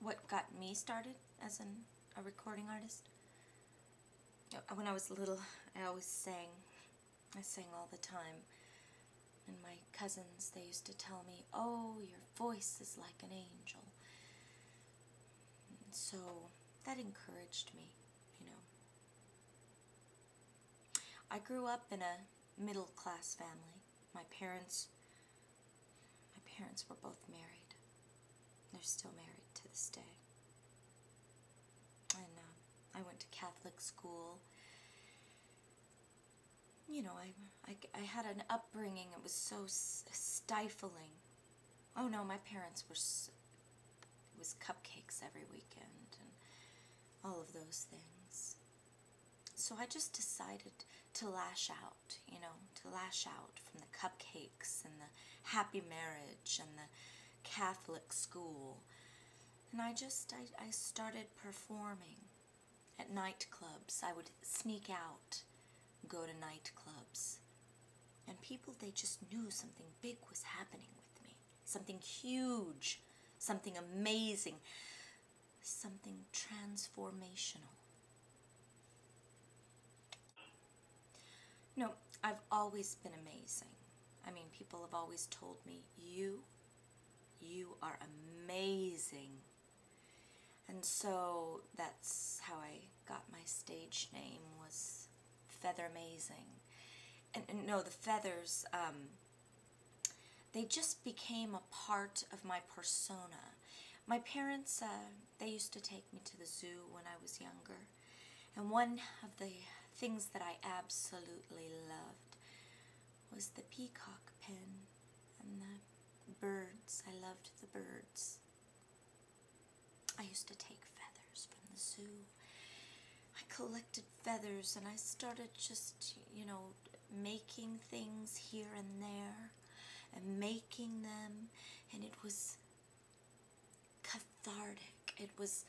what got me started as a recording artist. When I was little, I always sang. I sang all the time. And my cousins, they used to tell me, "Oh, your voice is like an angel." And so that encouraged me, you know. I grew up in a middle-class family. My parents were both married. They're still married to this day. And I went to Catholic school. You know, I had an upbringing that was so stifling. Oh no, my parents were, it was cupcakes every weekend and all of those things. So I just decided to lash out, you know, to lash out from the cupcakes and the happy marriage and the Catholic school. And I started performing at nightclubs. I would sneak out, go to nightclubs, and people, they just knew something big was happening with me. Something huge, something amazing, something transformational. No, I've always been amazing. I mean, people have always told me, you are amazing. And so that's how I got my stage name, was Feathermazing. And no, the feathers, they just became a part of my persona. My parents, they used to take me to the zoo when I was younger. And one of the things that I absolutely loved was the peacock pen and the birds. I loved the birds. I used to take feathers from the zoo. I collected feathers and I started just, you know, making things here and there and making them, and it was cathartic. It was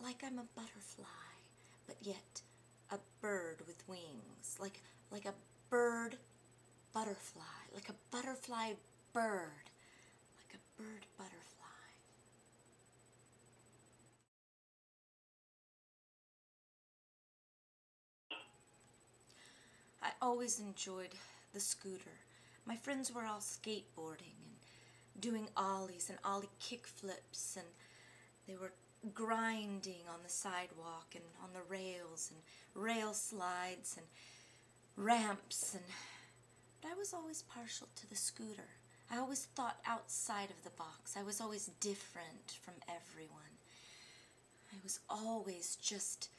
like I'm a butterfly, but yet a bird with wings, like a bird butterfly, like a butterfly bird, like a bird butterfly. I always enjoyed the scooter. My friends were all skateboarding and doing ollies and ollie kick flips, and they were grinding on the sidewalk and on the rails and rail slides and ramps, but I was always partial to the scooter. I always thought outside of the box. I was always different from everyone. I was always just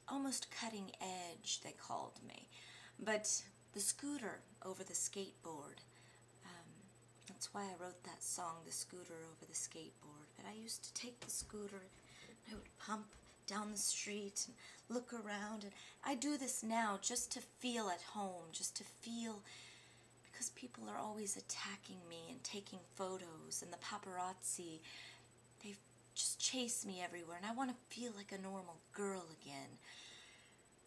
almost cutting edge, they called me. But the scooter over the skateboard, that's why I wrote that song, The Scooter Over the Skateboard. But I used to take the scooter and I would pump down the street and look around. And I do this now just to feel at home, just to feel, because people are always attacking me and taking photos, and the paparazzi, they just chase me everywhere, and I want to feel like a normal girl again.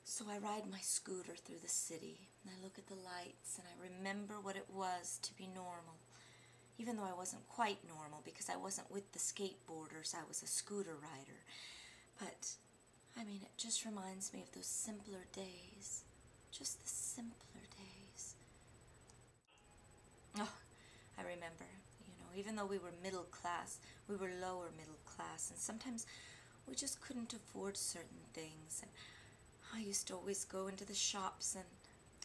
So I ride my scooter through the city, and I look at the lights, and I remember what it was to be normal. Even though I wasn't quite normal, because I wasn't with the skateboarders, I was a scooter rider. But, I mean, it just reminds me of those simpler days. Just the simpler days. Oh, I remember, you know, even though we were middle class, we were lower middle class, and sometimes we just couldn't afford certain things. And I used to always go into the shops, and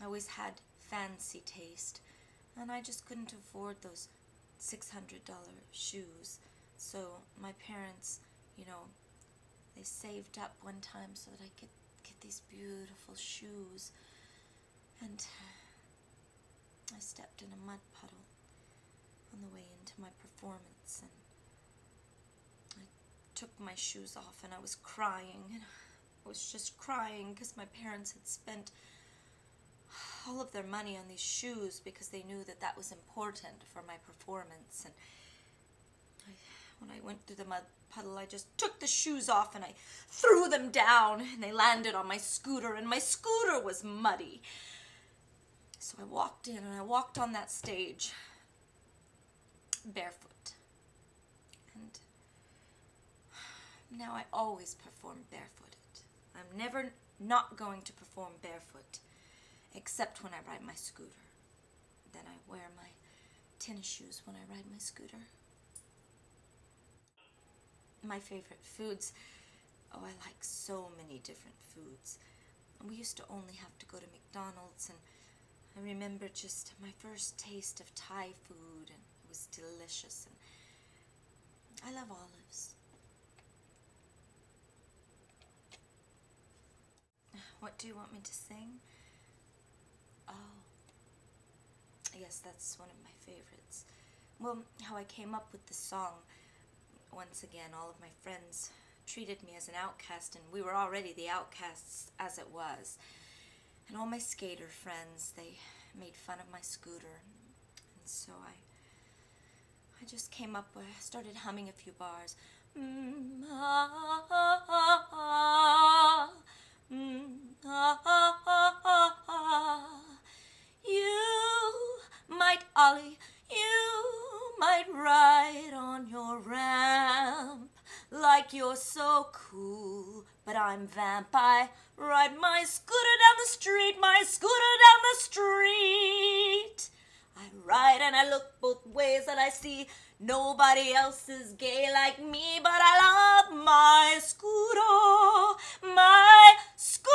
I always had fancy taste, and I just couldn't afford those $600 shoes. So my parents, you know, they saved up one time so that I could get these beautiful shoes. And I stepped in a mud puddle on the way into my performance, and I took my shoes off, and I was crying, and I was just crying because my parents had spent all of their money on these shoes because they knew that that was important for my performance. And when I went through the mud puddle, I just took the shoes off and I threw them down, and they landed on my scooter, and my scooter was muddy. So I walked in, and I walked on that stage barefoot. And now I always perform barefooted. I'm never not going to perform barefoot, except when I ride my scooter. Then I wear my tennis shoes when I ride my scooter. My favorite foods, oh, I like so many different foods. We used to only have to go to McDonald's, and I remember just my first taste of Thai food, and it was delicious, and I love olives. What do you want me to sing? Oh, yes, that's one of my favorites. Well, how I came up with the song, once again, all of my friends treated me as an outcast, and we were already the outcasts as it was. And all my skater friends, they made fun of my scooter. And so I just came up with, I started humming a few bars. You might ollie, you might ride on your ramp like you're so cool, but I'm vamp. I ride my scooter down the street, my scooter down the street. I ride and I look both ways and I see nobody else is gay like me, but I love my scooter, my scooter.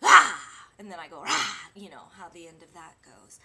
Ah! And then I go, ah, you know how the end of that goes.